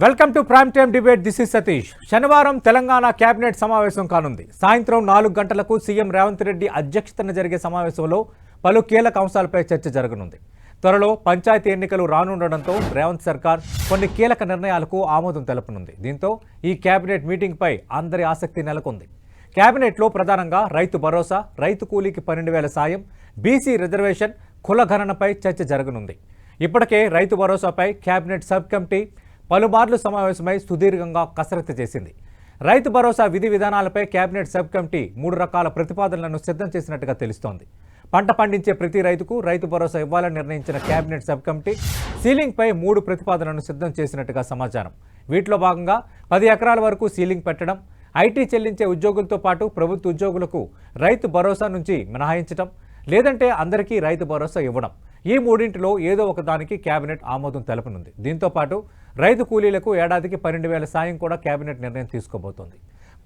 Welcome to prime time debate. This is Satish. శనివారం Telangana cabinet సమావేశం కానుంది. సాయంత్రం 4 గంటలకు సీఎం రేవంత్ రెడ్డి అధ్యక్షతన జరిగే సమావేశంలో పలు కీలక అంశాలపై చర్చ జరగనుంది. త్వరలో పంచాయతీ ఎన్నికలు రానుండడంతో రేవంత్ సర్కార్ కొన్ని కీలక నిర్ణయాలకు ఆమోదం తెలపనుంది. దీంతో ఈ కేబినెట్ మీటింగ్పై అందరి ఆసక్తి నెలకొంది. కేబినెట్లో ప్రధానంగా రైతు భరోసా, రైతు కూలీకి 12,000 సాయం, బీసీ రిజర్వేషన్, కులగణనపై చర్చ జరగనుంది. ఇప్పటికే రైతు భరోసాపై కేబినెట్ సబ్ కమిటీ పలుమార్లు సమావేశమై సుదీర్ఘంగా కసరత్తు చేసింది. రైతు భరోసా విధి విధానాలపై కేబినెట్ సబ్ కమిటీ 3 రకాల ప్రతిపాదనలను సిద్ధం చేసినట్టుగా తెలుస్తోంది. పంట పండించే ప్రతి రైతుకు రైతు భరోసా ఇవ్వాలని నిర్ణయించిన కేబినెట్ సబ్ కమిటీ సీలింగ్పై 3 ప్రతిపాదనలను సిద్ధం చేసినట్టుగా సమాచారం. వీటిలో భాగంగా 10 ఎకరాల వరకు సీలింగ్ పెట్టడం, ఐటీ చెల్లించే ఉద్యోగులతో పాటు ప్రభుత్వ ఉద్యోగులకు రైతు భరోసా నుంచి మినహాయించడం, లేదంటే అందరికీ రైతు భరోసా ఇవ్వడం. ఈ మూడింటిలో ఏదో ఒకదానికి కేబినెట్ ఆమోదం తెలపనుంది. దీంతోపాటు రైతు కూలీలకు ఏడాదికి 12,000 సాయం కూడా కేబినెట్ నిర్ణయం తీసుకోబోతోంది.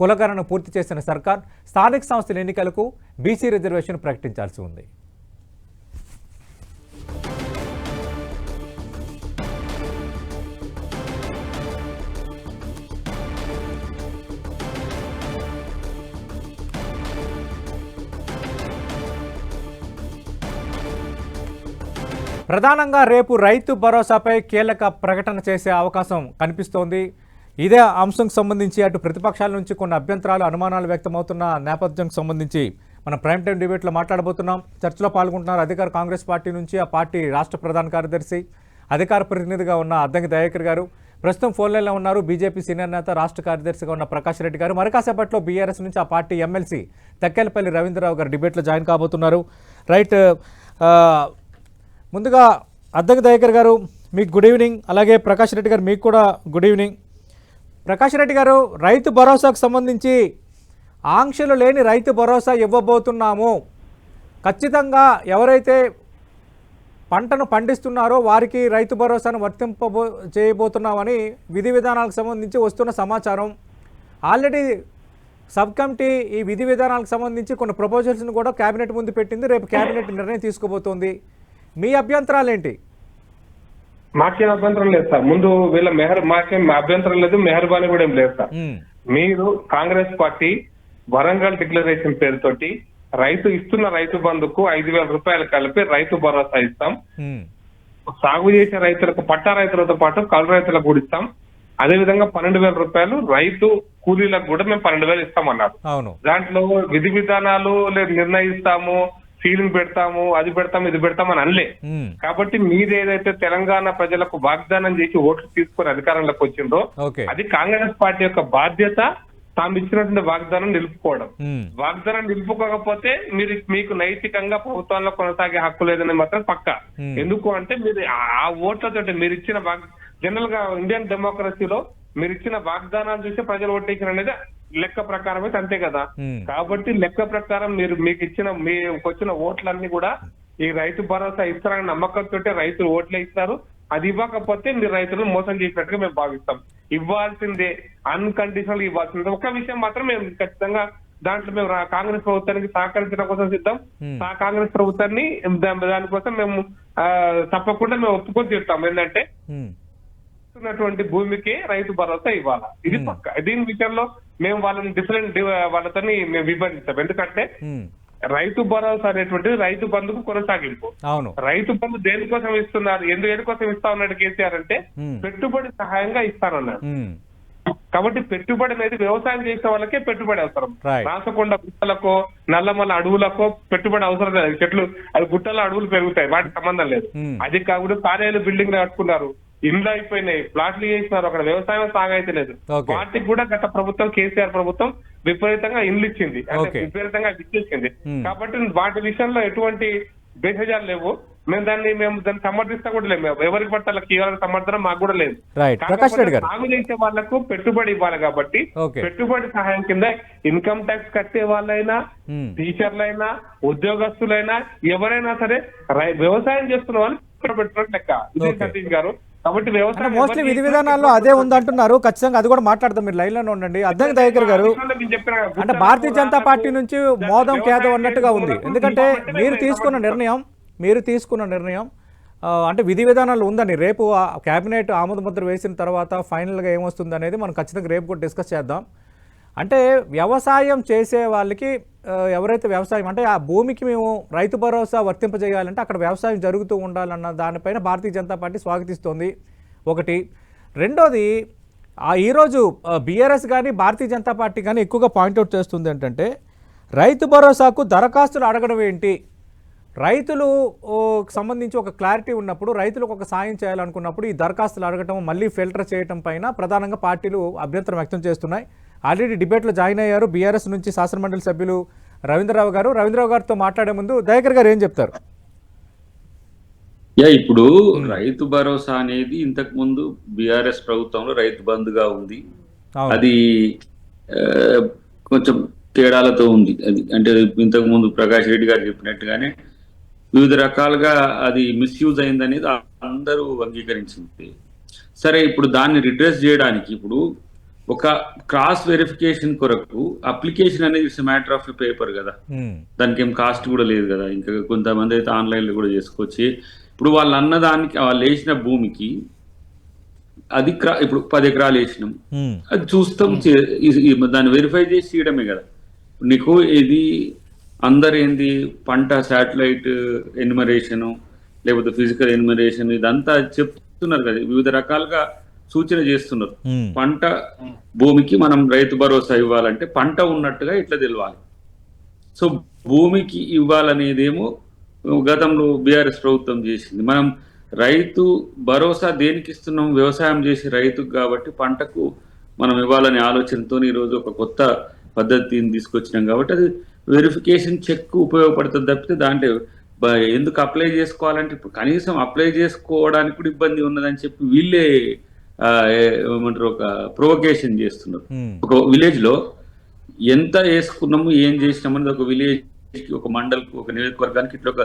కులగణన పూర్తి చేసిన సర్కార్ స్థానిక సంస్థల ఎన్నికలకు బీసీ రిజర్వేషన్ ప్రకటించాల్సి ఉంది. ప్రధానంగా రేపు రైతు భరోసాపై కీలక ప్రకటన చేసే అవకాశం కనిపిస్తోంది. ఇదే అంశంకు సంబంధించి అటు ప్రతిపక్షాల నుంచి కొన్ని అభ్యంతరాలు, అనుమానాలు వ్యక్తమవుతున్న నేపథ్యంకి సంబంధించి మనం ప్రైమ్ టైం డిబేట్లో మాట్లాడబోతున్నాం. చర్చలో పాల్గొంటున్నారు అధికార కాంగ్రెస్ పార్టీ నుంచి ఆ పార్టీ రాష్ట్ర ప్రధాన కార్యదర్శి, అధికార ప్రతినిధిగా ఉన్న అద్దంకి దయాకర్ గారు, ప్రస్తుతం ఫోన్ లైన్లో ఉన్నారు బీజేపీ సీనియర్ నేత, రాష్ట్ర కార్యదర్శిగా ఉన్న ప్రకాష్ రెడ్డి గారు. మరికాసేపట్లో బీఆర్ఎస్ నుంచి ఆ పార్టీ ఎమ్మెల్సీ తక్కెలపల్లి రవీంద్రరావు గారు డిబేట్లో జాయిన్ కాబోతున్నారు. రైట్, ముందుగా అద్దంకి దయాకర్ గారు మీకు గుడ్ ఈవినింగ్, అలాగే ప్రకాష్ రెడ్డి గారు మీకు కూడా గుడ్ ఈవినింగ్. ప్రకాష్ రెడ్డి గారు, రైతు భరోసాకు సంబంధించి ఆంక్షలు లేని రైతు భరోసా ఇవ్వబోతున్నాము, ఖచ్చితంగా ఎవరైతే పంటను పండిస్తున్నారో వారికి రైతు భరోసాను చేయబోతున్నామని విధి విధానాలకు సంబంధించి వస్తున్న సమాచారం. ఆల్రెడీ సబ్ కమిటీ ఈ విధి విధానాలకు సంబంధించి కొన్ని ప్రపోజల్స్ని కూడా కేబినెట్ ముందు పెట్టింది. రేపు కేబినెట్ నిర్ణయం తీసుకోబోతోంది. మీ అభ్యంతరాలు ఏంటి? మాకేం అభ్యంతరం లేదు సార్. ముందు వీళ్ళ మాకేం అభ్యంతరం లేదు, మెహర్బానీ కూడా ఏం లేదు సార్. మీరు కాంగ్రెస్ పార్టీ వరంగల్ డిక్లరేషన్ పేరుతోటి ఇస్తున్న రైతు బంధుకు 5,000 రూపాయలు కలిపి రైతు భరోసా ఇస్తాం. సాగు చేసే రైతులకు, పట్టా రైతులతో పాటు కౌలు రైతులకు కూడా ఇస్తాం. అదే విధంగా 12,000 రూపాయలు రైతు కూలీలకు కూడా మేము 12,000 ఇస్తామన్నారు. దాంట్లో విధి విధానాలు నిర్ణయిస్తాము, సీలింగ్ పెడతాము, అది పెడతాము, ఇది పెడతామని అనలే. కాబట్టి మీరేదైతే తెలంగాణ ప్రజలకు వాగ్దానం చేసి ఓట్లు తీసుకుని అధికారంలోకి వచ్చిందో అది కాంగ్రెస్ పార్టీ యొక్క బాధ్యత. తాము ఇచ్చినటువంటి వాగ్దానం నిలుపుకోవడం. వాగ్దానం నిలుపుకోకపోతే మీకు నైతికంగా ప్రభుత్వంలో కొనసాగే హక్కు లేదని మాత్రం పక్కా. ఎందుకు అంటే మీరు ఆ ఓట్లతో మీరు ఇచ్చిన జనరల్ గా ఇండియన్ డెమోక్రసీలో మీరు ఇచ్చిన వాగ్దానాలు చూసి ప్రజలు ఓటేసిన అనేది లెక్క ప్రకారం అయితే అంతే కదా. కాబట్టి లెక్క ప్రకారం మీకు వచ్చిన ఓట్లన్నీ కూడా ఈ రైతు భరోసా ఇస్తారని నమ్మకంతో రైతులు ఓట్లే ఇస్తారు. అది ఇవ్వకపోతే మీరు రైతులను మోసం చేసినట్టుగా మేము భావిస్తాం. ఇవ్వాల్సిందే, అన్కండిషనల్ ఇవ్వాల్సిందే. ఒక విషయం మాత్రం మేము ఖచ్చితంగా దాంట్లో మేము కాంగ్రెస్ ప్రభుత్వానికి సహకరించడం కోసం సిద్ధం. కాంగ్రెస్ ప్రభుత్వాన్ని దానికోసం మేము తప్పకుండా మేము ఒప్పుకొని తీరుతాం. ఏంటంటే భూమికి రైతు భరోసా ఇవ్వాలా, ఇది పక్క. దీని విషయంలో మేము వాళ్ళని వాళ్ళతో మేము విభజిస్తాం. ఎందుకంటే రైతు భరోసా అనేటువంటిది రైతు బంధుకు కొనసాగింపు. రైతు బంధు దేనికోసం ఇస్తున్నారు, ఎందుకోసం ఇస్తా ఉన్నాడు కేసీఆర్ అంటే పెట్టుబడి సహాయంగా ఇస్తానన్నాడు. కాబట్టి పెట్టుబడి అనేది వ్యవసాయం చేసే వాళ్ళకే పెట్టుబడి అవసరం. రాసకొండ గుట్టలకో నల్లమల్ల అడవులకో పెట్టుబడి అవసరం లేదు. చెట్లు అది గుట్టలో అడవులు పెరుగుతాయి, వాటికి సంబంధం లేదు. అది కాకుండా కార్యాలయ బిల్డింగ్ కట్టుకున్నారు, ఇండ్లు అయిపోయినాయి, ప్లాట్లు చేసినారు, అక్కడ వ్యవసాయం సాగైతే లేదు. వాటికి కూడా గత ప్రభుత్వం కేసీఆర్ ప్రభుత్వం విపరీతంగా ఇండ్లు ఇచ్చింది, అంటే విపరీతంగా ఇచ్చేసింది. కాబట్టి వాటి విషయంలో ఎటువంటి భేషజాలు లేవు. మేము దాన్ని సమర్థిస్తా కూడా లేము. ఎవరికి పట్ల ఇవ్వాలని సమర్థన మాకు కూడా లేదు. సాగు చేసే వాళ్లకు పెట్టుబడి ఇవ్వాలి కాబట్టి పెట్టుబడి సహాయం కింద ఇన్కమ్ ట్యాక్స్ కట్టే వాళ్ళైనా, టీచర్లైనా, ఉద్యోగస్తులైనా, ఎవరైనా సరే వ్యవసాయం చేస్తున్న వాళ్ళు పెట్టుబడి లెక్క. ఇది సతీష్ గారు. కాబట్టి వ్యవసాయం మోస్ట్లీ విధి విధానాల్లో అదే ఉందంటున్నారు. ఖచ్చితంగా అది కూడా మాట్లాడతాం, మీరు లైన్ లోనే ఉండండి. అద్దంకి దయాకర్ గారు, అంటే భారతీయ జనతా పార్టీ నుంచి మోదం కేదం అన్నట్టుగా ఉంది. ఎందుకంటే మీరు తీసుకున్న నిర్ణయం అంటే విధి విధానాలు ఉందని రేపు కేబినెట్ ఆమోద ముద్ర వేసిన తర్వాత ఫైనల్గా ఏమొస్తుంది అనేది మనం ఖచ్చితంగా రేపు కూడా డిస్కస్ చేద్దాం. అంటే వ్యవసాయం చేసే వాళ్ళకి ఎవరైతే వ్యవసాయం అంటే ఆ భూమికి మేము రైతు భరోసా వర్తింపజేయాలంటే అక్కడ వ్యవసాయం జరుగుతూ ఉండాలన్న దానిపైన భారతీయ జనతా పార్టీ స్వాగతిస్తోంది ఒకటి. రెండోది ఈరోజు బీఆర్ఎస్ కానీ భారతీయ జనతా పార్టీ కానీ ఎక్కువగా పాయింట్అవుట్ చేస్తుంది ఏంటంటే రైతు భరోసాకు దరఖాస్తులు అడగడం ఏంటి, రైతులు సంబంధించి ఒక క్లారిటీ ఉన్నప్పుడు రైతులకు ఒక సాయం చేయాలనుకున్నప్పుడు ఈ దరఖాస్తులు అడగటం మళ్ళీ ఫిల్టర్ చేయడం పైన ప్రధానంగా పార్టీలు అభ్యంతరం వ్యక్తం చేస్తున్నాయి. ఆల్రెడీ డిబేట్లో జాయిన్ అయ్యారు బీఆర్ఎస్ నుంచి శాసనమండలి సభ్యులు రవీంద్రరావు గారితో మాట్లాడే ముందు దయాకర్ గారు ఏం చెప్తారు? ఇప్పుడు రైతు భరోసా అనేది ఇంతకు ముందు బీఆర్ఎస్ ప్రభుత్వంలో రైతు బంధుగా ఉంది. అది కొంచెం తేడాలతో ఉంది. అది అంటే ఇంతకు ముందు ప్రకాష్ రెడ్డి గారు చెప్పినట్టుగానే వివిధ రకాలుగా అది మిస్యూజ్ అయిందనేది అందరూ అంగీకరించింది. సరే, ఇప్పుడు దాన్ని రిడ్రెస్ చేయడానికి ఇప్పుడు ఒక క్రాస్ వెరిఫికేషన్ కొరకు అప్లికేషన్ అనేది ఇట్స్ మ్యాటర్ ఆఫ్ పేపర్ కదా, దానికి ఏం కాస్ట్ కూడా లేదు కదా. ఇంకా కొంతమంది అయితే ఆన్లైన్లో కూడా చేసుకోవచ్చు. ఇప్పుడు వాళ్ళు అన్నదానికి వాళ్ళు వేసిన భూమికి అది ఇప్పుడు 10 ఎకరాలు వేసినాం, అది చూస్తాం, దాన్ని వెరిఫై చేసి చేయడమే కదా. నీకు ఇది అందరు ఏంది పంట శాటిలైట్ ఎన్యుమరేషన్ లేకపోతే ఫిజికల్ ఎన్యుమరేషన్ ఇదంతా చెప్తున్నారు కదా, వివిధ రకాలుగా సూచన చేస్తున్నారు. పంట భూమికి మనం రైతు భరోసా ఇవ్వాలంటే పంట ఉన్నట్టుగా ఇట్లా తెలవాలి. సో భూమికి ఇవ్వాలనేదేమో గతంలో బీఆర్ఎస్ ప్రభుత్వం చేసింది. మనం రైతు భరోసా దేనికి ఇస్తున్నాం, వ్యవసాయం చేసి రైతుకు కాబట్టి పంటకు మనం ఇవ్వాలనే ఆలోచనతో ఈరోజు ఒక కొత్త పద్ధతిని తీసుకొచ్చినాం. కాబట్టి అది వెరిఫికేషన్ చెక్ ఉపయోగపడుతుంది తప్పితే దాంట్లో ఎందుకు అప్లై చేసుకోవాలంటే ఇప్పుడు కనీసం అప్లై చేసుకోవడానికి కూడా ఇబ్బంది ఉన్నదని చెప్పి వీళ్ళే ఏమంటారు ఒక ప్రొవకేషన్ చేస్తున్నారు. ఒక విలేజ్ లో ఎంత వేసుకున్నాము ఏం చేసినాము అనేది ఒక విలేజ్ కి ఒక మండల్కి ఒక నియోజకవర్గానికి ఇట్లా ఒక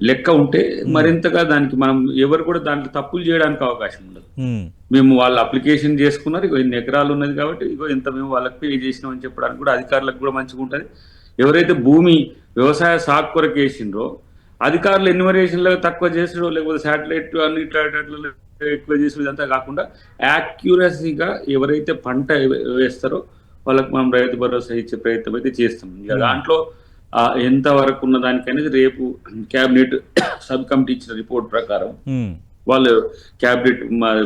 లెక్క ఉంటే మరింతగా దానికి మనం ఎవరు కూడా దాంట్లో తప్పులు చేయడానికి అవకాశం ఉండదు. మేము వాళ్ళు అప్లికేషన్ చేసుకున్నారు, ఇగో ఇన్ని ఎకరాలు ఉన్నది కాబట్టి ఇగో ఇంత మేము వాళ్ళకి పే చేసినాం అని చెప్పడానికి కూడా అధికారులకు కూడా మంచిగా ఉంటుంది. ఎవరైతే భూమి వ్యవసాయ సాగు కొరకు వేసిండ్రో అధికారులు ఎన్యుమరేషన్లో తక్కువ చేసినో లేకపోతే శాటిలైట్ అన్ని ఇట్లా ఎక్కువ చేసిన ఇదంతా కాకుండా యాక్యురసీగా ఎవరైతే పంట వేస్తారో వాళ్ళకి మనం రైతు భరోసా ఇచ్చే ప్రయత్నం అయితే చేస్తాం. ఇక దాంట్లో ఎంత వరకు ఉన్న దానికనేది రేపు క్యాబినెట్ సబ్ కమిటీ ఇచ్చిన రిపోర్ట్ ప్రకారం వాళ్ళు క్యాబినెట్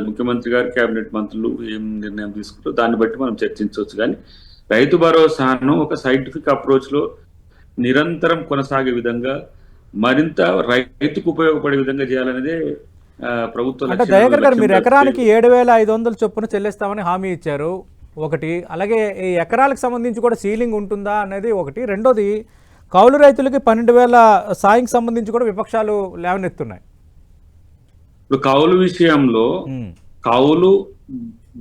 ముఖ్యమంత్రి గారు క్యాబినెట్ మంత్రులు ఏం నిర్ణయం తీసుకుంటారో దాన్ని బట్టి మనం చర్చించవచ్చు. కానీ రైతు భరోసాను ఒక సైంటిఫిక్ అప్రోచ్ లో నిరంతరం కొనసాగే విధంగా మరింత రైతుకు ఉపయోగపడే విధంగా చేయాలనేదే ప్రభుత్వం. అంటే దయాకర్ గారు మీరు ఎకరానికి 7,500 చొప్పున చెల్లిస్తామని హామీ ఇచ్చారు ఒకటి, అలాగే ఈ ఎకరాలకు సంబంధించి కూడా సీలింగ్ ఉంటుందా అనేది ఒకటి. రెండోది కౌలు రైతులకి 12,000 సాయంకి సంబంధించి కూడా విపక్షాలు లేవనెత్తున్నాయి. ఇప్పుడు కౌలు విషయంలో కౌలు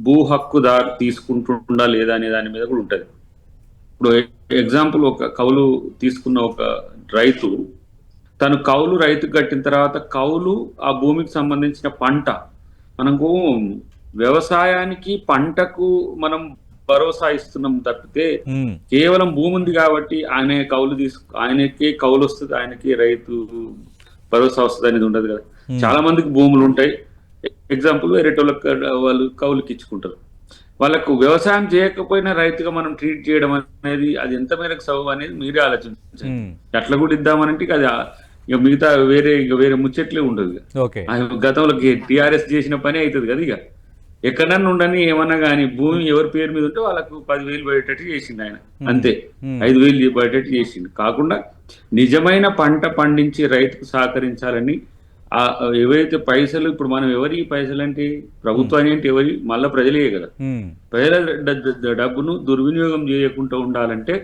భూ హక్కుదారు తీసుకుంటుండా లేదా అనే దాని మీద కూడా ఉంటది. ఇప్పుడు ఎగ్జాంపుల్ ఒక కౌలు తీసుకున్న ఒక రైతు తను కౌలు రైతుకు కట్టిన తర్వాత కౌలు ఆ భూమికి సంబంధించిన పంట మనకు వ్యవసాయానికి పంటకు మనం భరోసా ఇస్తున్నాం తప్పితే కేవలం భూమి ఉంది కాబట్టి ఆయనకే కౌలు వస్తుంది, ఆయనకి రైతు భరోసా వస్తుంది అనేది ఉండదు కదా. చాలా మందికి భూములు ఉంటాయి. ఎగ్జాంపుల్ వేరే వాళ్ళు కౌలుకి ఇచ్చుకుంటారు. వాళ్ళకు వ్యవసాయం చేయకపోయినా రైతుగా మనం ట్రీట్ చేయడం అనేది అది ఎంత మేరకు సబబు అనేది మీరే ఆలోచించండి. అట్లా కూడా ఇద్దామనంటే అది ఇక మిగతా వేరే ముచ్చట్లే ఉండదు. గతంలో టిఆర్ఎస్ చేసిన పని అవుతుంది కదా. ఇక ఎక్కడన్నా ఉండని ఏమన్నా కానీ భూమి ఎవరి పేరు మీద ఉంటే వాళ్ళకు 10,000 పడేటట్టు చేసిండు ఆయన, అంతే 5,000 పడేటట్టు చేసిండు. కాకుండా నిజమైన పంట పండించి రైతుకు సహకరించాలని ఏవైతే పైసలు ఇప్పుడు మనం ఎవరి పైసలు అంటే ప్రభుత్వాన్ని అంటే ఎవరి మళ్ళా ప్రజలే కదా. ప్రజల డబ్బును దుర్వినియోగం చేయకుండా ఉండాలంటే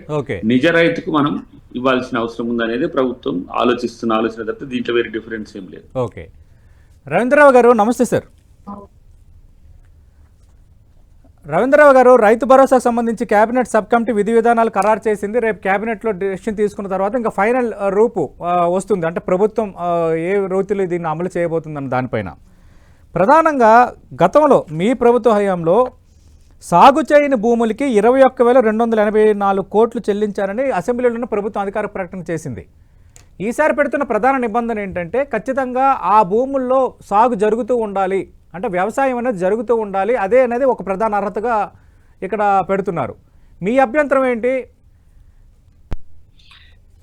నిజ రైతుకు మనం ఇవ్వాల్సిన అవసరం ఉందనేది ప్రభుత్వం ఆలోచిస్తున్న ఆలోచన తప్పితే దీంట్లో వేరే డిఫరెన్స్ ఏం లేదు. ఓకే, రవీంద్రరావు గారు నమస్తే సార్. రవీంద్రరావు గారు, రైతు భరోసాకు సంబంధించి కేబినెట్ సబ్ కమిటీ విధి విధానాలు ఖరారు చేసింది. రేపు కేబినెట్లో డెసిషన్ తీసుకున్న తర్వాత ఇంకా ఫైనల్ రూపు వస్తుంది. అంటే ప్రభుత్వం ఏ రీతిలో దీన్ని అమలు చేయబోతుందన్న దానిపైన ప్రధానంగా గతంలో మీ ప్రభుత్వ హయాంలో సాగు చేయని భూములకి 21,284 కోట్లు చెల్లించారని అసెంబ్లీలోనే ప్రభుత్వం అధికారిక ప్రకటన చేసింది. ఈసారి పెడుతున్న ప్రధాన నిబంధన ఏంటంటే ఖచ్చితంగా ఆ భూముల్లో సాగు జరుగుతూ ఉండాలి, అంటే వ్యవసాయం అనేది జరుగుతూ ఉండాలి, అదే అనేది ఒక ప్రధాన అర్హతగా ఇక్కడ పెడుతున్నారు. మీ అభ్యంతరం ఏంటి?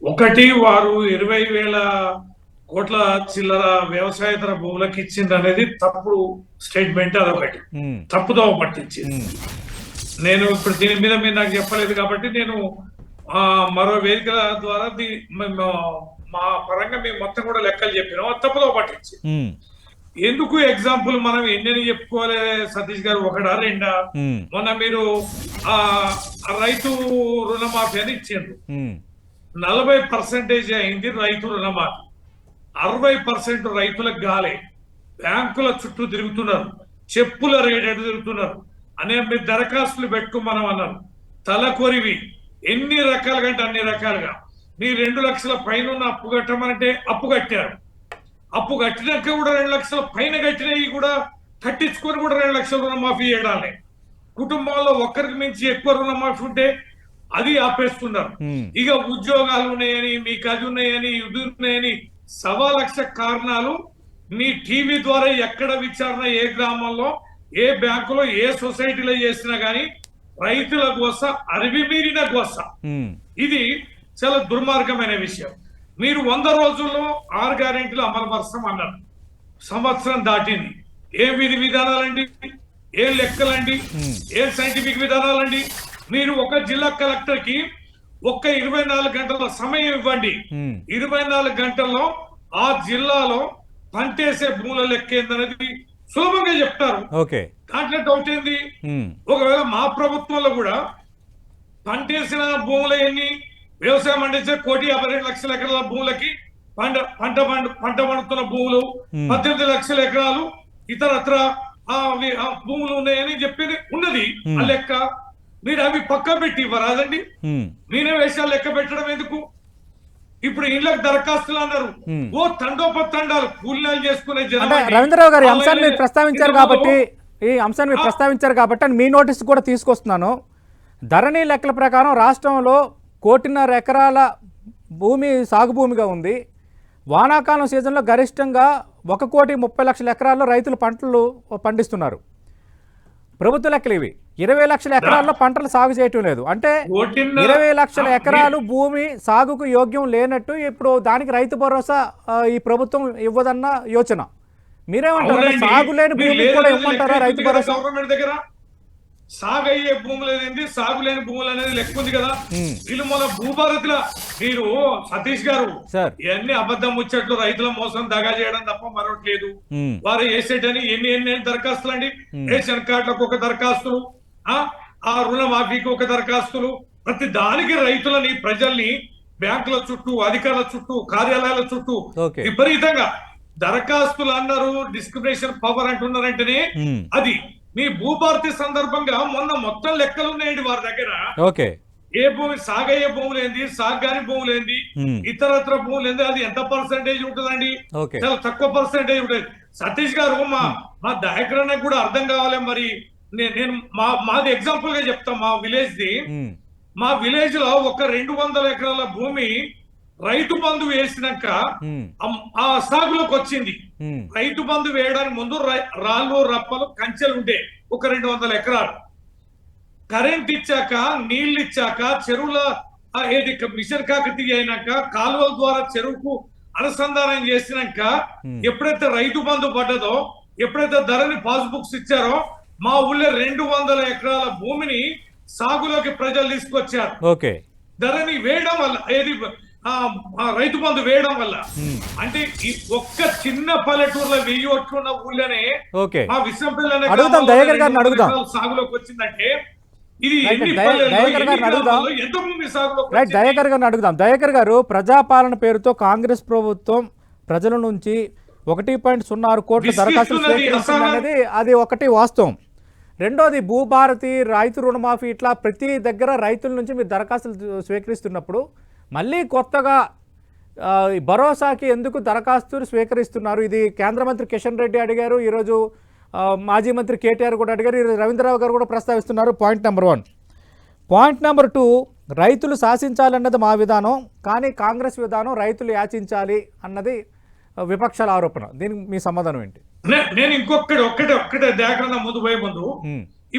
ఒకటి, వారు 20,000 కోట్ల చిల్లర వ్యవసాయేతర భూములకు ఇచ్చింది అనేది తప్పుడు స్టేట్మెంట్. అదొకటి తప్పుదో పట్టించింది. నేను ఇప్పుడు దీని మీద మీరు నాకు చెప్పలేదు కాబట్టి నేను మరో వేదికల ద్వారా మా పరంగా మేము మొత్తం కూడా లెక్కలు చెప్పినాం. అది తప్పుదో పట్టించి ఎందుకు ఎగ్జాంపుల్ మనం ఎన్ని చెప్పుకోవాలి సతీష్ గారు, ఒకటా రెండా? మొన్న మీరు రైతు రుణమాఫీ అని ఇచ్చిండ్రు. 40% అయింది రైతు రుణమాఫీ, 60% రైతులకు గాలే. బ్యాంకుల చుట్టూ తిరుగుతున్నారు, చెప్పుల రేటు తిరుగుతున్నారు అనే మీరు దరఖాస్తులు పెట్టుకోమనం అన్నారు. తలకొరివి ఎన్ని రకాలుగా అంటే అన్ని రకాలుగా. మీ 2 లక్షల పైన అప్పు కట్టమనంటే అప్పు కట్టారు. అప్పు కట్టినాక కూడా 2 లక్షల పైన కట్టినవి కూడా కట్టించుకొని కూడా 2 లక్షల రుణమాఫీ చేయడాలి. కుటుంబంలో ఒక్కరికి మించి ఎక్కువ రుణమాఫీ ఉంటే అది ఆపేస్తున్నారు. ఇక ఉద్యోగాలు ఉన్నాయని, మీకు అది ఉన్నాయని, ఇది ఉన్నాయని 1,00,000 కారణాలు మీ టీవీ ద్వారా ఎక్కడ విచారణ, ఏ గ్రామంలో, ఏ బ్యాంకులో, ఏ సొసైటీలో చేసినా గానీ రైతుల గోస అరివి మీరిన గోస. ఇది చాలా దుర్మార్గమైన విషయం. మీరు 100 రోజుల్లో 6 గ్యారెంటీలు అమలు పరుస్తాం అన్నారు. సంవత్సరం దాటింది. ఏ విధి విధానాలండి, ఏ లెక్కలండి, ఏ సైంటిఫిక్ విధానాలండి? మీరు ఒక జిల్లా కలెక్టర్ కి ఒక్క 24 గంటల సమయం ఇవ్వండి. 24 గంటల్లో ఆ జిల్లాలో పంటేసే భూముల లెక్క ఏందనేది సులభంగా చెప్తారు. దాంట్లో డౌట్ ఏంది? ఒకవేళ మా ప్రభుత్వంలో కూడా పంటేసిన భూములు ఎన్ని, వ్యవసాయం పండించే 1,52,00,000 ఎకరాల భూములకి పంట పండుతున్న భూములు 18 లక్షల ఎకరాలు ఇతరత్ర భూములు ఉన్నాయని చెప్పేది ఉన్నది. ఆ లెక్క మీరు అవి పక్క పెట్టి ఇవ్వరాదండి. మీరే వేషాలు లెక్క పెట్టడం ఎందుకు? ఇప్పుడు ఇళ్ళకి దరఖాస్తులు అన్నారు. ఓ తండోపతండాలు కూలీలు చేసుకునే జనం. రవీంద్రరావు గారు, ఈ అంశాన్ని మీరు ప్రస్తావించారు కాబట్టి మీ నోటీస్ కూడా తీసుకొస్తున్నాను. ధరణి లెక్కల ప్రకారం రాష్ట్రంలో 1,50,00,000 ఎకరాల భూమి సాగు భూమిగా ఉంది. వానాకాలం సీజన్లో గరిష్టంగా 1,30,00,000 ఎకరాల్లో రైతులు పంటలు పండిస్తున్నారు. ప్రభుత్వ లెక్కలు ఇవి. 20 లక్షల ఎకరాల్లో పంటలు సాగు చేయటం లేదు. అంటే 20 లక్షల ఎకరాలు భూమి సాగుకు యోగ్యం లేనట్టు ఇప్పుడు దానికి రైతు భరోసా ఈ ప్రభుత్వం ఇవ్వదన్న యోచన. మీరేమంటారు? సాగు లేని భూమి కూడా ఇవ్వమంటారా రైతు భరోసా? సాగు అయ్యే భూములు అనేది, సాగు లేని భూములు అనేది లెక్క ఉంది కదా. వీళ్ళు మన భూభారతిలో మీరు సతీష్ గారు ఇవన్నీ అబద్ధం ముచ్చట్లు, రైతుల మోసం దగా చేయడం తప్ప మరొకట్లేదు. వారు వేసేటని ఎన్ని దరఖాస్తులు అండి. రేషన్ కార్డులకు ఒక దరఖాస్తులు, ఆ రుణమాఫీకి ఒక దరఖాస్తులు, ప్రతి దానికి రైతులని, ప్రజల్ని బ్యాంకుల చుట్టూ, అధికారుల చుట్టూ, కార్యాలయాల చుట్టూ విపరీతంగా దరఖాస్తులు అన్నారు. డిస్క్రిమినేషన్ పవర్ అంటున్నారంటేనే అది మీ భూభారతి సందర్భంగా మొన్న మొత్తం లెక్కలు ఉన్నాయండి వారి దగ్గర. ఏ భూమి సాగయ్యే భూములు ఏంది, సాగాని భూములు ఏంది, ఇతరత్ర భూములు ఏంది, అది ఎంత పర్సెంటేజ్ ఉంటుందండి? చాలా తక్కువ పర్సెంటేజ్ ఉంటుంది. సతీష్ గారు, మా దయాకరణ కూడా అర్థం కావాలి. మరి నేను మాది ఎగ్జాంపుల్ గా చెప్తా. మా విలేజ్ లో ఒక 200 ఎకరాల భూమి రైతు బంధు వేసినాక ఆ సాగులోకి వచ్చింది. రైతు బంధు వేయడానికి ముందు రాళ్ళు, రప్పలు, కంచెలు ఉండే ఒక 200 ఎకరాలు. కరెంట్ ఇచ్చాక, నీళ్లు ఇచ్చాక, చెరువుల మిషన్ కాకతీయ అయినాక, కాలువల ద్వారా చెరువుకు అనుసంధానం చేసినాక, ఎప్పుడైతే రైతు బంధు పడ్డదో, ఎప్పుడైతే ధరని పాస్బుక్స్ ఇచ్చారో, మా ఊళ్ళో 200 ఎకరాల భూమిని సాగులోకి ప్రజలు తీసుకొచ్చారు. ధరని వేయడం వల్ల, ఏది రైతు బంధు వేయడం వల్ల. అంటే ఒక్క చిన్న పల్లెటూరులో 1000 ఓట్లు ఉన్న ఊళ్ళోనే మా విశ్వంపల్లి సాగులోకి వచ్చిందంటే ఇది ఎంత భూమి సాగులోకి. దయాకర్ గారిని అడుగుదాం. దయాకర్ గారు, ప్రజాపాలన పేరుతో కాంగ్రెస్ ప్రభుత్వం ప్రజల నుంచి 1.06 కోట్ల దరఖాస్తులు స్వీకరిస్తుంది అనేది అది ఒకటి వాస్తవం. రెండోది, భూభారతి, రైతు రుణమాఫీ, ఇట్లా ప్రతి దగ్గర రైతుల నుంచి మీరు దరఖాస్తులు స్వీకరిస్తున్నప్పుడు మళ్ళీ కొత్తగా భరోసాకి ఎందుకు దరఖాస్తులు స్వీకరిస్తున్నారు? ఇది కేంద్ర మంత్రి కిషన్ రెడ్డి అడిగారు, ఈరోజు మాజీ మంత్రి కేటీఆర్ కూడా అడిగారు, ఈరోజు రవీంద్రరావు గారు కూడా ప్రస్తావిస్తున్నారు. Point number 1. పాయింట్ నెంబర్ 2, రైతులు శాసించాలన్నది మా విధానం, కానీ కాంగ్రెస్ విధానం రైతులు యాచించాలి అన్నది విపక్షాల ఆరోపణ. దీనికి మీ సమాధానం ఏంటి? నేను ఒక్కటే దేకరణ ముందు పోయే ముందు,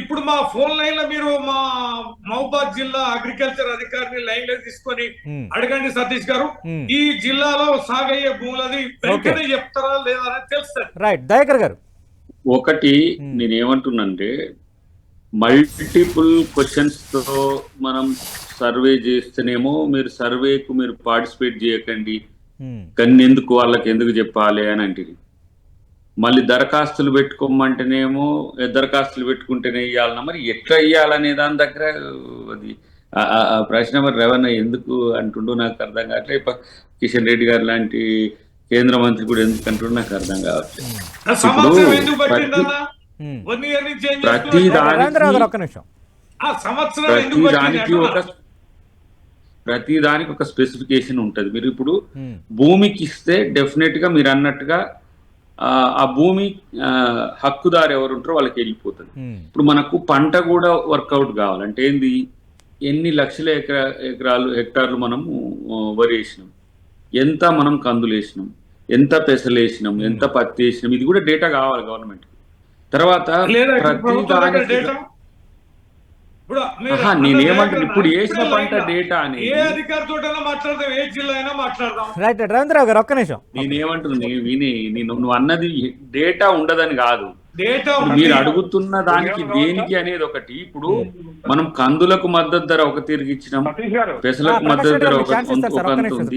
ఇప్పుడు మా ఫోన్ లైన్ లో మీరు మా మహబూబాద్ జిల్లా అగ్రికల్చర్ అధికారిని లైన్ లో తీసుకొని అడగండి సతీష్ గారు, ఈ జిల్లాలో సాగయ్యే భూములది వెంటనే చెప్తారా లేదా అని తెలుస్తుంది. రైట్, దయాకర్ గారు. ఒకటి నేనేమంటున్నానంటే, మల్టిపుల్ క్వశ్చన్స్ తో మనం సర్వే చేస్తేనేమో మీరు సర్వేకు మీరు పార్టిసిపేట్ చేయకండి, కానీ ఎందుకు వాళ్ళకి ఎందుకు చెప్పాలి అని అంటే, మళ్ళీ దరఖాస్తులు పెట్టుకోమంటేనేమో దరఖాస్తులు పెట్టుకుంటేనే ఇవ్వాలన్నా, మరి ఎట్లా ఇవ్వాలనే దాని దగ్గర అది ప్రశ్న మరి రేవన్న ఎందుకు అంటుండో నాకు అర్థం కావట్లే. కిషన్ రెడ్డి గారు లాంటి కేంద్ర మంత్రి కూడా ఎందుకు అంటుండో నాకు అర్థం కావట్లేదు. ప్రతి దానికి ఒక స్పెసిఫికేషన్ ఉంటది. మీరు ఇప్పుడు భూమికి ఇస్తే డెఫినెట్ గా మీరు అన్నట్టుగా ఆ భూమి హక్కుదారు ఎవరు ఉంటారో వాళ్ళకి వెళ్ళిపోతుంది. ఇప్పుడు మనకు పంట కూడా వర్కౌట్ కావాలంటే ఏంది, ఎన్ని లక్షల హెక్టార్లు మనము వరి వేసినాం, ఎంత మనం కందులు వేసినాం, ఎంత పెసలు వేసినాం, ఎంత పత్తి వేసినాం, ఇది కూడా డేటా కావాలి గవర్నమెంట్. తర్వాత నేనేమంటాను, ఇప్పుడు వేసిన పంట డేటా అని నేనేమంటున్నా విని, నువ్వు అన్నది డేటా ఉండదని కాదు, మీరు అడుగుతున్న దానికి దేనికి అనేది ఒకటి. ఇప్పుడు మనం కందులకు మద్దతు ధర ఒక తిరిగి ఇచ్చినాం, పెసలకు మద్దతు ధర ఒక ఉంది,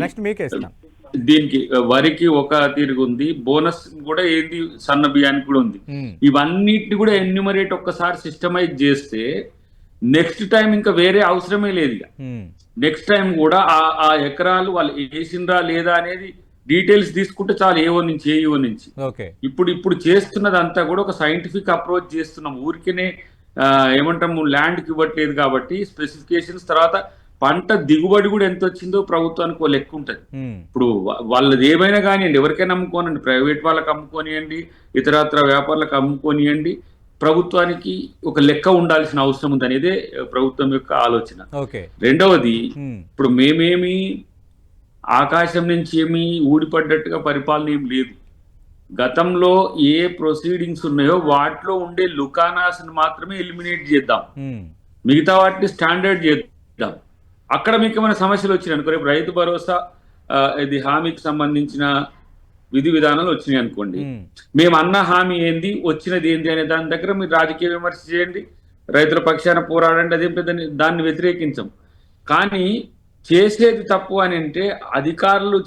దీనికి వరికి ఒక తిరిగి ఉంది, బోనస్ కూడా ఏంది సన్న బియ్యానికి కూడా ఉంది. ఇవన్నిటిని కూడా ఎన్యూమరేట్ ఒక్కసారి సిస్టమైజ్ చేస్తే నెక్స్ట్ టైం ఇంకా వేరే అవసరమే లేదు. ఇక నెక్స్ట్ టైం కూడా ఆ ఎకరాలు వాళ్ళు వేసిండ్రా లేదా అనేది డీటెయిల్స్ తీసుకుంటే చాలు, ఏఓ నుంచి ఏఈఓ నుంచి. ఇప్పుడు చేస్తున్నదంతా కూడా ఒక సైంటిఫిక్ అప్రోచ్ చేస్తున్నాం. ఊరికేనే ఏమంటాము ల్యాండ్కి ఇవ్వట్లేదు కాబట్టి స్పెసిఫికేషన్స్, తర్వాత పంట దిగుబడి కూడా ఎంత వచ్చిందో ప్రభుత్వానికి ఒక లెక్క ఉంటుంది. ఇప్పుడు వాళ్ళది ఏమైనా కానివ్వండి, ఎవరికైనా అమ్ముకోనండి, ప్రైవేట్ వాళ్ళకి అమ్ముకోనియండి, ఇతరత్ర వ్యాపారులకు అమ్ముకోనియండి, ప్రభుత్వానికి ఒక లెక్క ఉండాల్సిన అవసరం ఉంది అనేది ప్రభుత్వం యొక్క ఆలోచన. రెండవది, ఇప్పుడు మేమేమి ఆకాశం నుంచి ఏమి ఊడిపడ్డట్టుగా పరిపాలన ఏం లేదు. గతంలో ఏ ప్రొసీడింగ్స్ ఉన్నాయో వాటిలో ఉండే లుకానాస్ని మాత్రమే ఎలిమినేట్ చేద్దాం, మిగతా వాటిని స్టాండర్డ్ చేద్దాం. అక్కడ మీకు ఏమైనా సమస్యలు వచ్చినాయి అనుకో, రేపు రైతు భరోసా ఇది హామీకి సంబంధించిన విధి విధానాలు వచ్చినాయి అనుకోండి, మేము అన్న హామీ ఏంది, వచ్చినది ఏంది అనే దాని దగ్గర మీరు రాజకీయ విమర్శ చేయండి, రైతుల పక్షాన పోరాడండి, అదేం పెద్ద దాన్ని వ్యతిరేకించం. కానీ చేసేది తప్పు అని అంటే, అధికారులు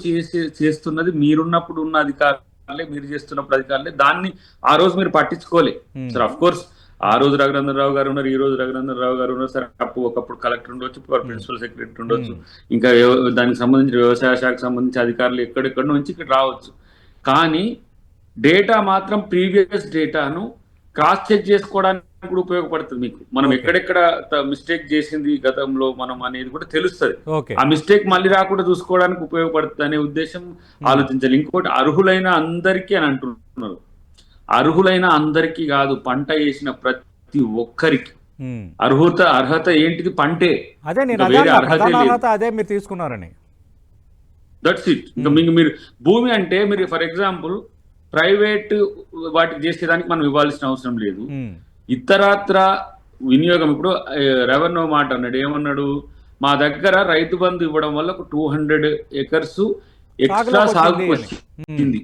చేస్తున్నది మీరున్నప్పుడు ఉన్న అధికారులే, మీరు చేస్తున్నప్పుడు అధికారులే, దాన్ని ఆ రోజు మీరు పట్టించుకోలే. సార్ అఫ్ కోర్స్ ఆ రోజు రఘునందన్ రావు గారు ఉన్నారు, ఈ రోజు రఘునందన్ రావు గారు ఉన్నారు. సరే ఒకప్పుడు కలెక్టర్ ఉండొచ్చు, ప్రిన్సిపల్ సెక్రటరీ ఉండొచ్చు, ఇంకా దానికి సంబంధించిన వ్యవసాయ శాఖకు సంబంధించి అధికారులు ఎక్కడెక్కడ నుంచి ఇక్కడ రావచ్చు. కానీ డేటా మాత్రం ప్రీవియస్ డేటాను క్రాస్ చెక్ చేసుకోవడానికి కూడా ఉపయోగపడుతుంది. మీకు మనం ఎక్కడెక్కడ మిస్టేక్ చేసింది గతంలో మనం అనేది కూడా తెలుస్తుంది. ఆ మిస్టేక్ మళ్ళీ రాకుండా చూసుకోవడానికి ఉపయోగపడుతుంది అనే ఉద్దేశం ఆలోచించాలి. ఇంకోటి, అర్హులైన అందరికీ అని అంటున్నారు. అర్హులైన అందరికీ కాదు, పంట వేసిన ప్రతి ఒక్కరికి అర్హత ఏంటిది, పంటే. అదే మీరు తీసుకున్నారని, దట్స్ ఇట్. ఇంకా మీరు భూమి అంటే మీరు ఫర్ ఎగ్జాంపుల్ ప్రైవేట్ వాటికి చేసేదానికి మనం ఇవ్వాల్సిన అవసరం లేదు. ఇతరత్ర వినియోగం, ఇప్పుడు రెవెన్యూ మాట అన్నాడు, ఏమన్నాడు, మా దగ్గర రైతు బంధు ఇవ్వడం వల్ల ఒక 200 acres ఎక్స్ట్రా సాగు వచ్చింది.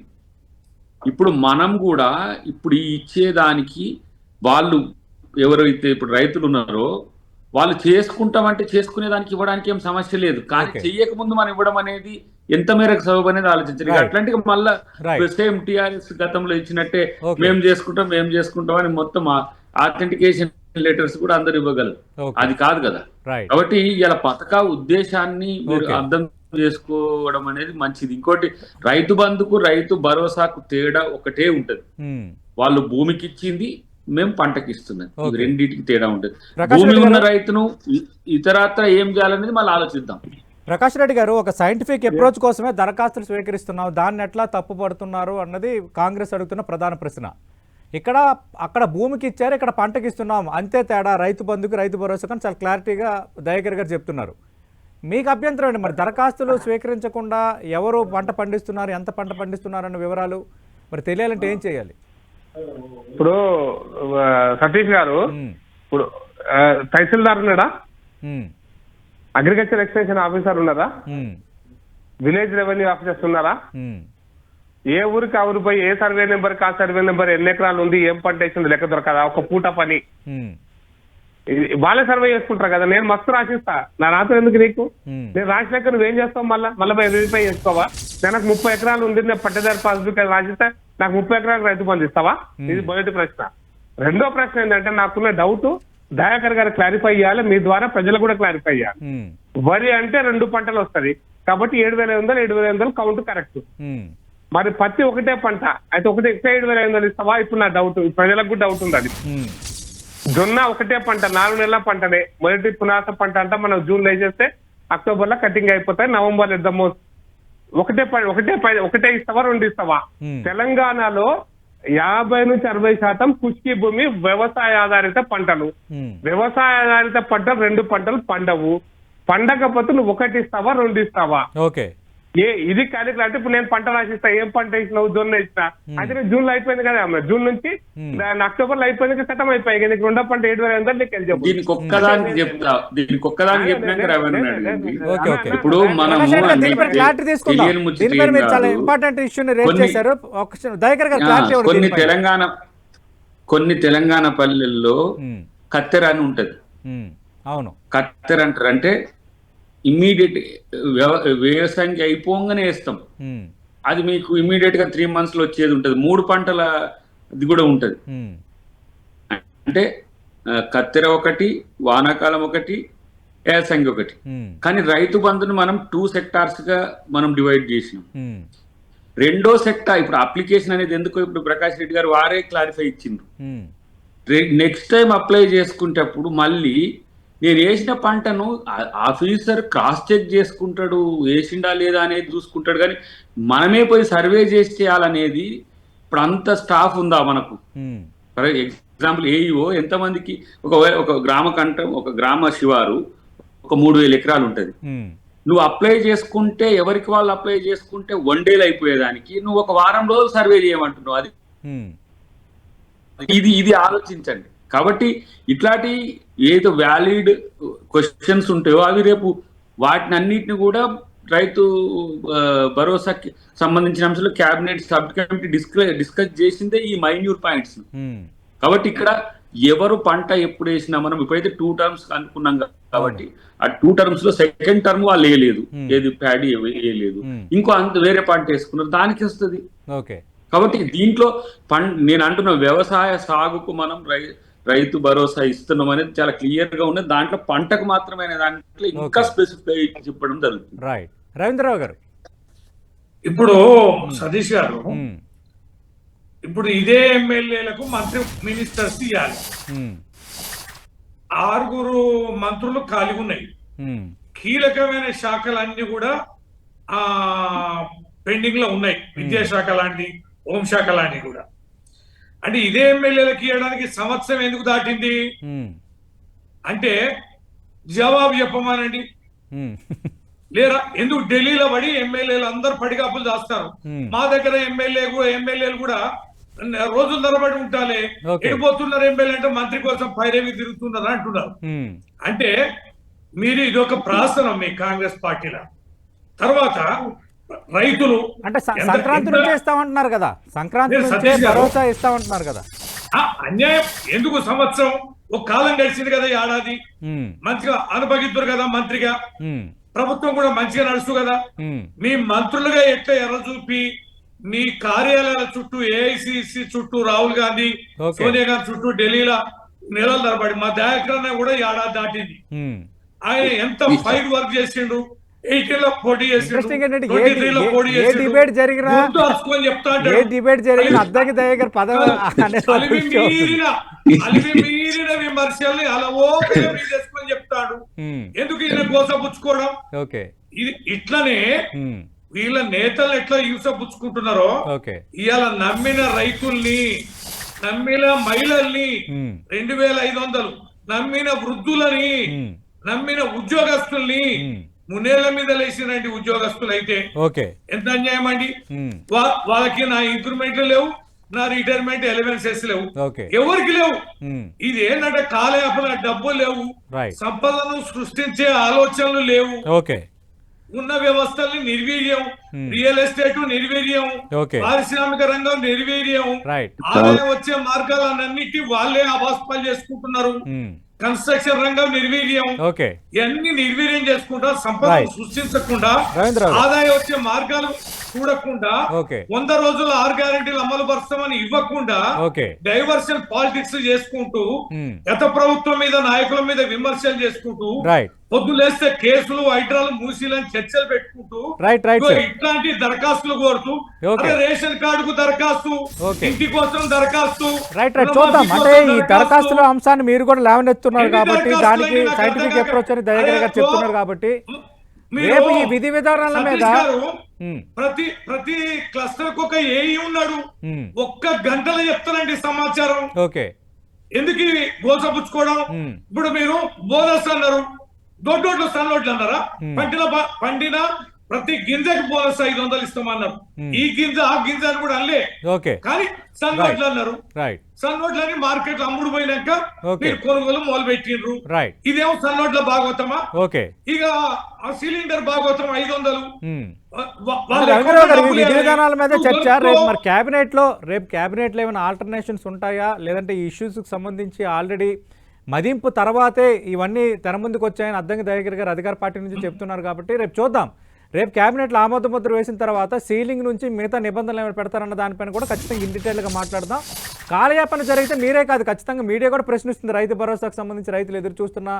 ఇప్పుడు మనం కూడా ఇప్పుడు ఇచ్చేదానికి వాళ్ళు ఎవరైతే ఇప్పుడు రైతులు ఉన్నారో వాళ్ళు చేసుకుంటామంటే చేసుకునేదానికి ఇవ్వడానికి ఏం సమస్య లేదు. కానీ చెయ్యక ముందు మనం ఇవ్వడం అనేది ఎంత మేరకు సబబు అనేది ఆలోచించారు. అట్లాంటిగా మళ్ళా సేమ్ టీఆర్ఎస్ గతంలో ఇచ్చినట్టే మేము చేసుకుంటాం అని మొత్తం ఆథెంటికేషన్ లెటర్స్ కూడా అందరు ఇవ్వగలరు. అది కాదు కదా. కాబట్టి ఇలా పథక ఉద్దేశాన్ని మీరు అర్థం చేసుకోవడం అనేది మంచిది. ఇంకోటి, రైతు బంధుకు రైతు భరోసాకు తేడా ఒకటే ఉంటది. వాళ్ళు భూమికి ఇచ్చింది, మేము పంటకి ఇస్తున్నాం, ఇవి రెండింటికి తేడా ఉంటది. భూమి ఉన్న రైతును ఇతరత్ర ఏం చేయాలనేది మళ్ళీ ఆలోచిద్దాం. ప్రకాష్ రెడ్డి గారు, ఒక సైంటిఫిక్ అప్రోచ్ కోసమే దరఖాస్తులు స్వీకరిస్తున్నాం, దాన్ని ఎట్లా తప్పు పడుతున్నారు అన్నది కాంగ్రెస్ అడుగుతున్న ప్రధాన ప్రశ్న. అక్కడ భూమికి ఇచ్చారు, ఇక్కడ పంటకి ఇస్తున్నాం, అంతే తేడా. రైతు బంధుకు రైతు భరోసా కానీ చాలా క్లారిటీగా దయాకర్ గారు చెప్తున్నారు. మీకు అభ్యంతరం అండి మరి దరఖాస్తులు స్వీకరించకుండా ఎవరు పంట పండిస్తున్నారు, ఎంత పంట పండిస్తున్నారు అన్న వివరాలు మరి తెలియాలంటే ఏం చేయాలి? ఇప్పుడు సతీష్ గారు, ఇప్పుడు తహసీల్దార్ ఉన్నాడా, అగ్రికల్చర్ ఎక్స్టెన్షన్ ఆఫీసర్ ఉన్నారా, విలేజ్ రెవెన్యూ ఆఫీసర్స్ ఉన్నారా, ఏ ఊరికి ఆ ఊరు పోయి ఏ సర్వే నెంబర్ ఆ సర్వే నెంబర్ ఎన్ని ఎకరాలు ఉంది ఏం పంట వేసింది లెక్క దొరకదా? ఒక పూట పని వాళ్ళే సర్వే చేసుకుంటారు కదా. నేను మస్తు రాసిస్తా, నా రాత్రి ఎందుకు నీకు? నేను రాసినాక నువ్వేం చేస్తావు? మళ్ళీ వెరిఫై చేసుకోవా? నాకు 30 ఎకరాలు ఉంది, నేను పట్టేదారు పాస్బుక్ రాసిస్తే నాకు 30 ఎకరాలు రైతు బంధు ఇస్తావా? ఇది మొదటి ప్రశ్న. రెండో ప్రశ్న ఏంటంటే నాకున్న డౌట్ దయాకర్ గారు క్లారిఫై చేయాలి, మీ ద్వారా ప్రజలు కూడా క్లారిఫై చేయాలి. వరి అంటే 2 పంటలు వస్తుంది కాబట్టి 7,500 కౌంట్ కరెక్ట్. మరి పత్తి ఒకటే పంట అయితే ఒకటి ఎక్కువ 7,500 ఇస్తావా? ఇప్పుడు నా డౌట్, ప్రజలకు కూడా డౌట్ ఉంది. అది జొన్న ఒకటే పంట 4 నెలల పంటనే, మొదటి పునాస పంట అంతా మనం జూన్ వేసేస్తే అక్టోబర్ లో కటింగ్ అయిపోతాయి, నవంబర్ ఇద్దాము. ఒకటే ఇస్తావా 2 ఇస్తావా? తెలంగాణలో 50 నుంచి 60% కుష్కి భూమి వ్యవసాయ ఆధారిత పంటలు. వ్యవసాయ ఆధారిత పంటలు 2 పంటలు పండవు. పండకపోతే నువ్వు 1 ఇస్తావా 2 ఇస్తావా? ఓకే, ఇది కార్యక్రమం. అంటే ఇప్పుడు నేను పంట రాసిస్తా, ఏం పంట వేసినావు? జొన్న వేసినా. అయితే జూన్ లో అయిపోయింది కదా, జూన్ నుంచి అక్టోబర్ లో అయిపోయింది, ఖతం అయిపోయి నీకు 2వ పంట 7,500 నీకు వెళ్ళి దీనికి ఒక్కదానికి చెప్తా, దీనికి ఒక్కదానికి చెప్పినాక ఇప్పుడు మనం కొన్ని తెలంగాణ పల్లెల్లో కత్తెర అని ఉంటది. అవును, కత్తెర అంటారు అంటే ఇమ్మీడియట్ వ్యవసాయం అయిపోగానే వేస్తాం. అది మీకు ఇమ్మీడియట్ గా 3 months లో వచ్చేది ఉంటది. 3 పంటల ఇది కూడా ఉంటది. అంటే కత్తెర ఒకటి, వానాకాలం ఒకటి, యాసంగి ఒకటి. కానీ రైతు బంధుని మనం 2 sectors గా మనం డివైడ్ చేసినాం. రెండో సెక్టార్ ఇప్పుడు అప్లికేషన్ అనేది ఎందుకు ఇప్పుడు ప్రకాష్ రెడ్డి గారు వారే క్లారిఫై ఇచ్చిండ్రు. నెక్స్ట్ టైం అప్లై చేసుకుంటప్పుడు మళ్ళీ నేను వేసిన పంటను ఆఫీసర్ క్రాస్ చెక్ చేసుకుంటాడు, వేసిండా లేదా అనేది చూసుకుంటాడు. కానీ మనమే పోయి సర్వే చేసి చేయాలనేది ఇప్పుడు అంత స్టాఫ్ ఉందా మనకు? ఫర్ ఎగ్జాంపుల్ ఏఈఓ ఎంతమందికి ఒక గ్రామ శివారు ఒక 3,000 ఎకరాలు ఉంటది. నువ్వు అప్లై చేసుకుంటే ఎవరికి వాళ్ళు అప్లై చేసుకుంటే 1 day అయిపోయేదానికి నువ్వు ఒక వారం రోజులు సర్వే చేయమంటున్నావు. అది ఇది ఆలోచించండి. కాబట్టి ఇట్లాంటి ఏదో వ్యాలిడ్ క్వశ్చన్స్ ఉంటాయో అవి రేపు వాటిని అన్నిటిని కూడా రైతు భరోసాకి సంబంధించిన అంశాలు క్యాబినెట్ సబ్ కమిటీ డిస్కస్ చేసిందే ఈ మైన్యూర్ పాయింట్స్. కాబట్టి ఇక్కడ ఎవరు పంట ఎప్పుడు వేసినా మనం ఇప్పుడైతే 2 terms అనుకున్నాం కాబట్టి ఆ 2 terms లో సెకండ్ టర్మ్ వాళ్ళు వేయలేదు, ఏది ప్యాడీ వేయలేదు, ఇంకో వేరే పంట వేసుకున్నారు, దానికి వస్తుంది. కాబట్టి దీంట్లో నేను అంటున్న వ్యవసాయ సాగుకు మనం రైతు భరోసా ఇస్తున్నాం అనేది చాలా క్లియర్ గా ఉన్నది. దాంట్లో పంటకు మాత్రమే దాంట్లో ఇంకా స్పెసిఫై చెప్పడం జరుగుతుంది. రైట్, రవీంద్రరావు గారు. ఇప్పుడు సతీష్ గారు, ఇప్పుడు ఇదే ఎమ్మెల్యేలకు మినిస్టర్స్ ఇవ్వాలి. 6 మంత్రులు ఖాళీ ఉన్నాయి. కీలకమైన శాఖలన్నీ కూడా పెండింగ్ లో ఉన్నాయి. విద్యాశాఖ లాంటి, హోంశాఖ లాంటి కూడా. అంటే ఇదే ఎమ్మెల్యేలకు ఇవ్వడానికి సంవత్సరం ఎందుకు దాటింది అంటే జవాబు చెప్పమానండి. లేరా ఎందుకు ఢిల్లీలో పడి ఎమ్మెల్యేలు అందరు పడిగాపులు దాస్తారు. మా దగ్గర ఎమ్మెల్యేలు కూడా రోజులు తరబడి ఉంటాలే, ఎడిపోతున్నారు ఎమ్మెల్యే అంటే మంత్రి కోసం పైరేవి తిరుగుతున్నారు అంటున్నారు. అంటే మీరు ఇదొక ప్రాసనం మీ కాంగ్రెస్ పార్టీలో. తర్వాత రైతులు అంటే సంక్రాంతి నుంచి ఇస్తామంటున్నారు కదా, సంక్రాంతి నుంచి భరోసా ఇస్తామంటున్నారు కదా. అన్యాయం ఎందుకు? సంవత్సరం ఒక కాలం గడిచింది కదా, ఏడాది మంచిగా అనుభవిద్దురు కదా మంత్రిగా. ప్రభుత్వం కూడా మంచిగా నడుస్తూ కదా. మీ మంత్రులుగా ఎట్లా ఎర్ర చూపి మీ కార్యాలయాల చుట్టూ, ఏఐసిసి చుట్టూ, రాహుల్ గాంధీ, సోనియా గాంధీ చుట్టూ ఢిల్లీలో నెలలు తరబడి, మా దయాకరణ కూడా ఏడాది దాటింది. ఆయన ఎంత ఫైట్ వర్క్ చేసిండు. 18 లో పోటీ చేసిండు, 23 లో పోటీ చేసిండు. డిబేట్ జరిగిన అద్దకి దయాకర్ పదవి మీరిన విమర్శల్ని అలా చేసుకొని చెప్తాడు. ఎందుకు ఈయన కోసపుచ్చుకోవడం? ఇది ఇట్లనే వీళ్ళ నేతలు ఎట్లా యూసపుచ్చుకుంటున్నారో ఇవాళ నమ్మిన రైతుల్ని, నమ్మిన మహిళల్ని 2,500, నమ్మిన వృద్ధులని, నమ్మిన ఉద్యోగస్తుల్ని మునేళ్ల మీద లేచినండి ఉద్యోగస్తులు అయితే ఓకే. ఎంత అన్యాయం అండి. ఉమ్. వాళ్ళకి నా ఇంక్రిమెంట్లు లేవు, నా రిటైర్మెంట్ ఎలవెన్సెస్ లేవు, ఓకే. ఎవరికి లేవు. ఉమ్. ఇది ఏంటంటే కాలయాపన డబ్బులు లేవు, రైట్. సంపదను సృష్టించే ఆలోచనలు లేవు, ఓకే. ఉన్న వ్యవస్థల్ని నిర్వీర్యం, రియల్ ఎస్టేట్ నిర్వీర్యం, ఓకే. పారిశ్రామిక రంగం నిర్వీర్యం, రైట్. ఆదాయం వచ్చే మార్గాలన్నిటి వాళ్ళే అభాస్పాలు చేసుకుంటున్నారు, ఉమ్. కన్స్ట్రక్షన్ రంగం నిర్వీర్యం, ఓకే. ఇవన్నీ నిర్వీర్యం చేసుకుంటా సంపద Right. సృష్టించకుండా రవీంద్రరావు గారు. ఆదాయం వచ్చే మార్గాలు చూడకుండా ఓకే. 100 రోజులు 6 గ్యారెంటీలు అమలు పరుస్తామని ఇవ్వకుండా ఓకే. డైవర్షన్ పాలిటిక్స్ చేసుకుంటూ ఉమ్. గత ప్రభుత్వం మీద నాయకుల మీద విమర్శలు చేసుకుంటూ రైట్. పొద్దులేస్తే కేసులు హైడ్రాలు మూసీలని చర్చలు పెట్టుకుంటూ రైట్. రైట్ ఇగో సార్. ఇట్లాంటి దరఖాస్తులు కోరుతూ ఓకే. అదే రేషన్ కార్డుకు దరఖాస్తు, ఓకే. ఇంటి కోసం దరఖాస్తు, రైట్. రైట్. రుణమాఫీ చూద్దాం. అంటే కోసం ఈ దరఖాస్తు. దరఖాస్తుల అంశాన్ని మీరు కూడా లేవనెత్తున్నారు ఎన్ని కాబట్టి దరఖాస్తులు దానికి అయినా నాకు సైంటిఫిక్ అర్థం అప్రోచ్ అని కాక- దయాకర్ గారు అరే చెప్తున్నారు కాబట్టి మీరు రేపు ఈ విధి విధానాల మీద సతీష్ గారు ఉమ్. ప్రతి క్లస్టర్ కు ఒక ఏఈ ఉన్నాడు, ఉమ్. ఒక్క గంటలో చెప్తానండి సమాచారం. ఓకే. ఎందుకు ఈ గోసపుచ్చుకోవడం? ఉమ్. ఇప్పుడు మీరు బోనస్ అన్నారు, దొడ్డోట్లు సన్నోట్లు అన్నారా? పండిన ప్రతి గింజకి బోనస్ 500 ఇస్తామన్నారు. ఈ గింజ ఆ గింజ అని కూడా అనలే, ఓకే. కానీ సన్నోట్లు అన్నారు. రైట్. సన్నోట్లని మార్కెట్ అమ్ముడు పోయినాక ఓకే. మీరు కొనుగోలు మొదలు పెట్టిండ్రు. రైట్. ఇదేమో సన్నోట్ల భాగవతమా? ఓకే. ఇక ఆ సిలిండర్ భాగవతం 500. ఉమ్. వాళ్ళు రవీంద్రరావు గారు ఈ డబ్బులు విధి ఇవ్వాలి. విధానాల మీద నువ్వు చర్చ కొనుక్కో. రేపు మరి క్యాబినెట్ లో ఏమైనా ఆల్టర్నేషన్స్ ఉంటాయా, లేదంటే ఈ ఇష్యూస్ కి సంబంధించి ఆల్రెడీ మదింపు తర్వాతే ఇవన్నీ తెర ముందుకు వచ్చాయని అద్దంకి దయాకర్ గారు అధికార పార్టీ నుంచి చెప్తున్నారు కాబట్టి రేపు చూద్దాం. రేపు క్యాబినెట్లో ఆమోద ముద్ర వేసిన తర్వాత సీలింగ్ నుంచి మిగతా నిబంధనలు ఏమైనా పెడతారన్న దానిపైన కూడా ఖచ్చితంగా ఇన్ డీటెయిల్గా మాట్లాడదాం. కాలయాపన జరిగితే మీరే కాదు, ఖచ్చితంగా మీడియా కూడా ప్రశ్నిస్తుంది రైతు భరోసాకు సంబంధించి రైతులు ఎదురు చూస్తున్న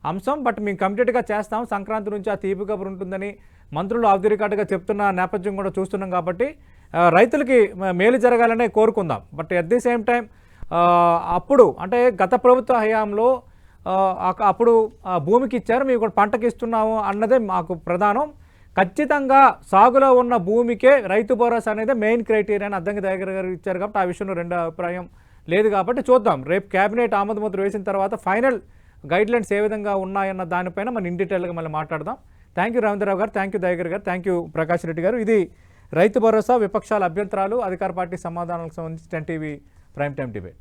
అంశం. బట్ మేము కంప్లీట్గా చేస్తాం, సంక్రాంతి నుంచి ఆ తీపి కబురు ఉంటుందని మంత్రులు ఆఫ్ ది రికార్డుగా చెప్తున్న నేపథ్యం కూడా చూస్తున్నాం కాబట్టి రైతులకి మేలు జరగాలనే కోరుకుందాం. But at the same time అప్పుడు అంటే గత ప్రభుత్వ హయాంలో అప్పుడు భూమికి ఇచ్చారు, మేము కూడా పంటకి ఇస్తున్నాము అన్నదే మాకు ప్రధానం. ఖచ్చితంగా సాగులో ఉన్న భూమికే రైతు భరోసా అనేది మెయిన్ క్రైటీరియా అని అద్దంకి దయాకర్ గారు ఇచ్చారు కాబట్టి ఆ విషయంలో రెండో అభిప్రాయం లేదు. కాబట్టి చూద్దాం రేపు క్యాబినెట్ ఆమోద ముద్ర వేసిన తర్వాత ఫైనల్ గైడ్లైన్స్ ఏ విధంగా ఉన్నాయన్న దానిపైన మనం ఇన్ డీటెయిల్గా మళ్ళీ మాట్లాడదాం. థ్యాంక్ యూ రవీంద్రరావు గారు, థ్యాంక్ యూ దయాకర్ గారు, థ్యాంక్ యూ ప్రకాష్ రెడ్డి గారు. ఇది రైతు భరోసా, విపక్షాల అభ్యంతరాలు, అధికార పార్టీ సమాధానాలకు సంబంధించి 10 టీవీ ప్రైమ్ టైమ్ డిబేట్.